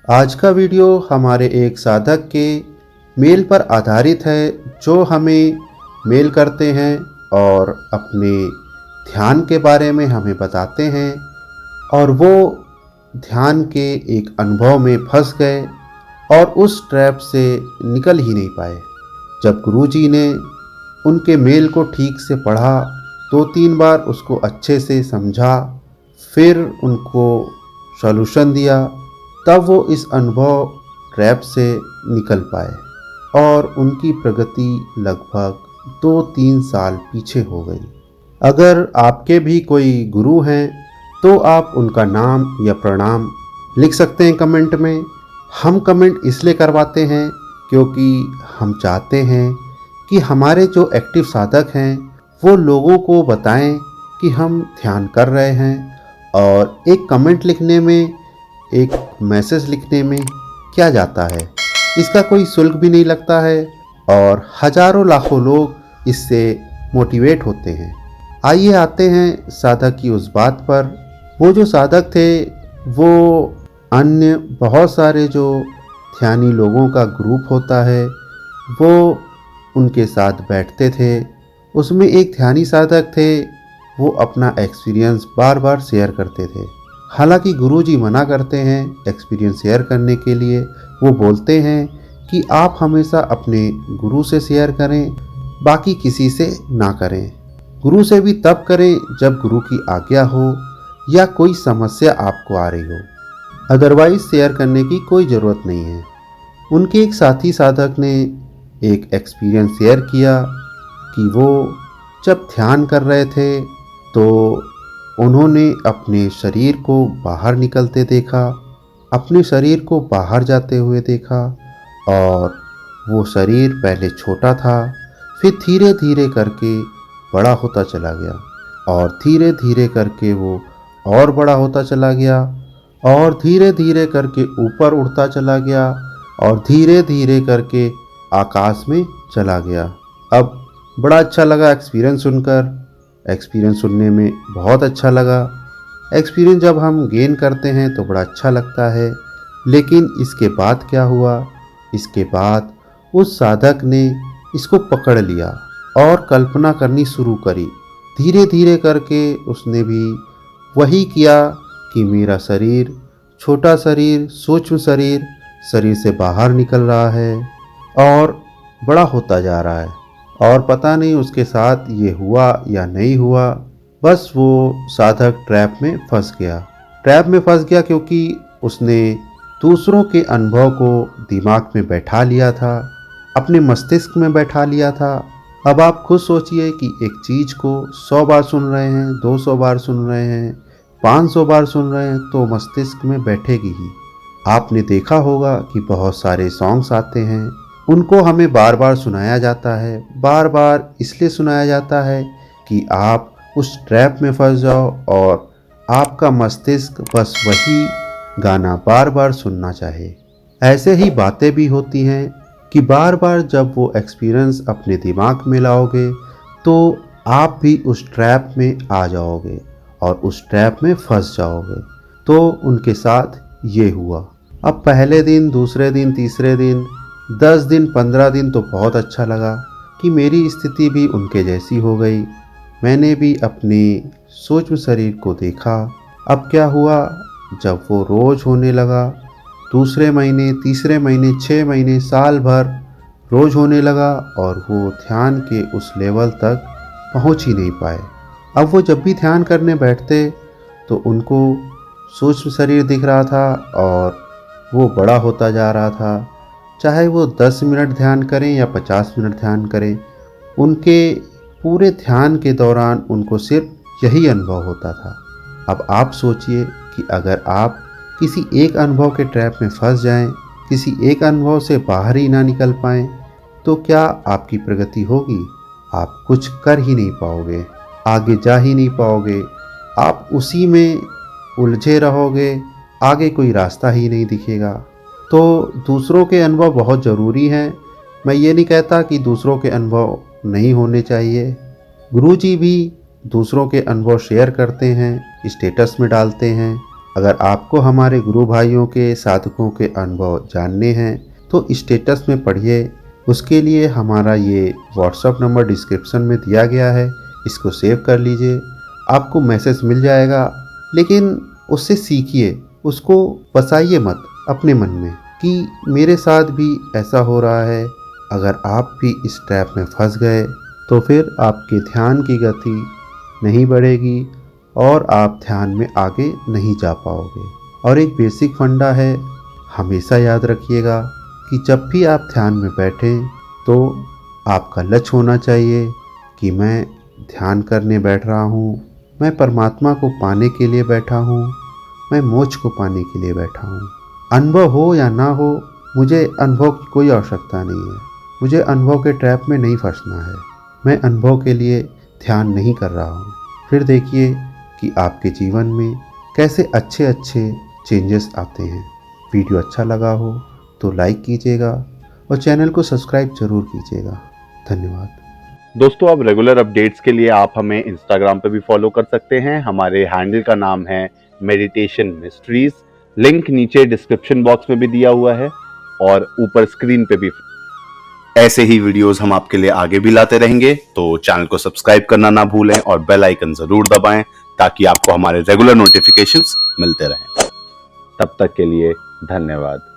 आज का वीडियो हमारे एक साधक के मेल पर आधारित है जो हमें मेल करते हैं और अपने ध्यान के बारे में हमें बताते हैं और वो ध्यान के एक अनुभव में फंस गए और उस ट्रैप से निकल ही नहीं पाए। जब गुरुजी ने उनके मेल को ठीक से पढ़ा, 2-3 बार उसको अच्छे से समझा, फिर उनको सॉल्यूशन दिया, तब वो इस अनुभव ट्रैप से निकल पाए और उनकी प्रगति लगभग 2-3 साल पीछे हो गई। अगर आपके भी कोई गुरु हैं तो आप उनका नाम या प्रणाम लिख सकते हैं कमेंट में। हम कमेंट इसलिए करवाते हैं क्योंकि हम चाहते हैं कि हमारे जो एक्टिव साधक हैं वो लोगों को बताएं कि हम ध्यान कर रहे हैं। और एक कमेंट लिखने में, एक मैसेज लिखने में क्या जाता है, इसका कोई शुल्क भी नहीं लगता है और हजारों लाखों लोग इससे मोटिवेट होते हैं। आइए आते हैं साधक की उस बात पर। वो जो साधक थे वो अन्य बहुत सारे जो ध्यानी लोगों का ग्रुप होता है वो उनके साथ बैठते थे। उसमें एक ध्यानी साधक थे, वो अपना एक्सपीरियंस बार बार शेयर करते थे। हालांकि गुरुजी मना करते हैं एक्सपीरियंस शेयर करने के लिए। वो बोलते हैं कि आप हमेशा अपने गुरु से शेयर करें, बाकी किसी से ना करें। गुरु से भी तब करें जब गुरु की आज्ञा हो या कोई समस्या आपको आ रही हो, अदरवाइज शेयर करने की कोई ज़रूरत नहीं है। उनके एक साथी साधक ने एक एक्सपीरियंस शेयर किया कि वो जब ध्यान कर रहे थे तो उन्होंने अपने शरीर को बाहर निकलते देखा, अपने शरीर को बाहर जाते हुए देखा और वो शरीर पहले छोटा था, फिर धीरे धीरे करके बड़ा होता चला गया और धीरे धीरे करके वो और बड़ा होता चला गया और धीरे धीरे करके ऊपर उड़ता चला गया और धीरे धीरे करके आकाश में चला गया। अब बड़ा अच्छा लगा एक्सपीरियंस सुनकर। एक्सपीरियंस सुनने में बहुत अच्छा लगा। एक्सपीरियंस जब हम गेन करते हैं तो बड़ा अच्छा लगता है। लेकिन इसके बाद क्या हुआ? इसके बाद उस साधक ने इसको पकड़ लिया और कल्पना करनी शुरू करी। धीरे धीरे करके उसने भी वही किया कि मेरा शरीर, छोटा शरीर, सूक्ष्म शरीर, शरीर से बाहर निकल रहा है और बड़ा होता जा रहा है। और पता नहीं उसके साथ ये हुआ या नहीं हुआ, बस वो साधक ट्रैप में फंस गया। ट्रैप में फंस गया क्योंकि उसने दूसरों के अनुभव को दिमाग में बैठा लिया था, अपने मस्तिष्क में बैठा लिया था। अब आप खुद सोचिए कि एक चीज़ को 100 बार सुन रहे हैं, 200 बार सुन रहे हैं, 500 बार सुन रहे हैं तो मस्तिष्क में बैठेगी ही। आपने देखा होगा कि बहुत सारे सॉन्ग्स आते हैं, उनको हमें बार बार सुनाया जाता है। बार बार इसलिए सुनाया जाता है कि आप उस ट्रैप में फंस जाओ और आपका मस्तिष्क बस वही गाना बार बार सुनना चाहे। ऐसे ही बातें भी होती हैं कि बार बार जब वो एक्सपीरियंस अपने दिमाग में लाओगे तो आप भी उस ट्रैप में आ जाओगे और उस ट्रैप में फंस जाओगे। तो उनके साथ ये हुआ। अब पहले दिन, दूसरे दिन, तीसरे दिन, 10 दिन, 15 दिन तो बहुत अच्छा लगा कि मेरी स्थिति भी उनके जैसी हो गई। मैंने भी अपने सूक्ष्म शरीर को देखा। अब क्या हुआ? जब वो रोज़ होने लगा, दूसरे महीने, तीसरे महीने, 6 महीने, साल भर रोज़ होने लगा और वो ध्यान के उस लेवल तक पहुंच ही नहीं पाए। अब वो जब भी ध्यान करने बैठते तो उनको सूक्ष्म शरीर दिख रहा था और वो बड़ा होता जा रहा था। चाहे वो 10 मिनट ध्यान करें या 50 मिनट ध्यान करें, उनके पूरे ध्यान के दौरान उनको सिर्फ यही अनुभव होता था। अब आप सोचिए कि अगर आप किसी एक अनुभव के ट्रैप में फंस जाएं, किसी एक अनुभव से बाहर ही ना निकल पाएं, तो क्या आपकी प्रगति होगी? आप कुछ कर ही नहीं पाओगे, आगे जा ही नहीं पाओगे। आप उसी में उलझे रहोगे, आगे कोई रास्ता ही नहीं दिखेगा। तो दूसरों के अनुभव बहुत ज़रूरी हैं। मैं ये नहीं कहता कि दूसरों के अनुभव नहीं होने चाहिए। गुरुजी भी दूसरों के अनुभव शेयर करते हैं, स्टेटस में डालते हैं। अगर आपको हमारे गुरु भाइयों के साधकों के अनुभव जानने हैं तो स्टेटस में पढ़िए। उसके लिए हमारा ये व्हाट्सएप नंबर डिस्क्रिप्शन में दिया गया है, इसको सेव कर लीजिए। आपको मैसेज मिल जाएगा, लेकिन उससे सीखिए, उसको बसाइए मत अपने मन में कि मेरे साथ भी ऐसा हो रहा है। अगर आप भी इस ट्रैप में फंस गए तो फिर आपके ध्यान की गति नहीं बढ़ेगी और आप ध्यान में आगे नहीं जा पाओगे। और एक बेसिक फंडा है, हमेशा याद रखिएगा कि जब भी आप ध्यान में बैठें तो आपका लक्ष्य होना चाहिए कि मैं ध्यान करने बैठ रहा हूँ, मैं परमात्मा को पाने के लिए बैठा हूँ, मैं मोक्ष को पाने के लिए बैठा हूँ। अनुभव हो या ना हो, मुझे अनुभव की कोई आवश्यकता नहीं है। मुझे अनुभव के ट्रैप में नहीं फंसना है। मैं अनुभव के लिए ध्यान नहीं कर रहा हूँ। फिर देखिए कि आपके जीवन में कैसे अच्छे अच्छे चेंजेस आते हैं। वीडियो अच्छा लगा हो तो लाइक कीजिएगा और चैनल को सब्सक्राइब जरूर कीजिएगा। धन्यवाद। दोस्तों, अब रेगुलर अपडेट्स के लिए आप हमें इंस्टाग्राम पे भी फॉलो कर सकते हैं। हमारे हैंडल का नाम है मेडिटेशन मिस्ट्रीज। लिंक नीचे डिस्क्रिप्शन बॉक्स में भी दिया हुआ है और ऊपर स्क्रीन पे भी। ऐसे ही वीडियोस हम आपके लिए आगे भी लाते रहेंगे, तो चैनल को सब्सक्राइब करना ना भूलें और बेल आइकन जरूर दबाएं ताकि आपको हमारे रेगुलर नोटिफिकेशंस मिलते रहें। तब तक के लिए धन्यवाद।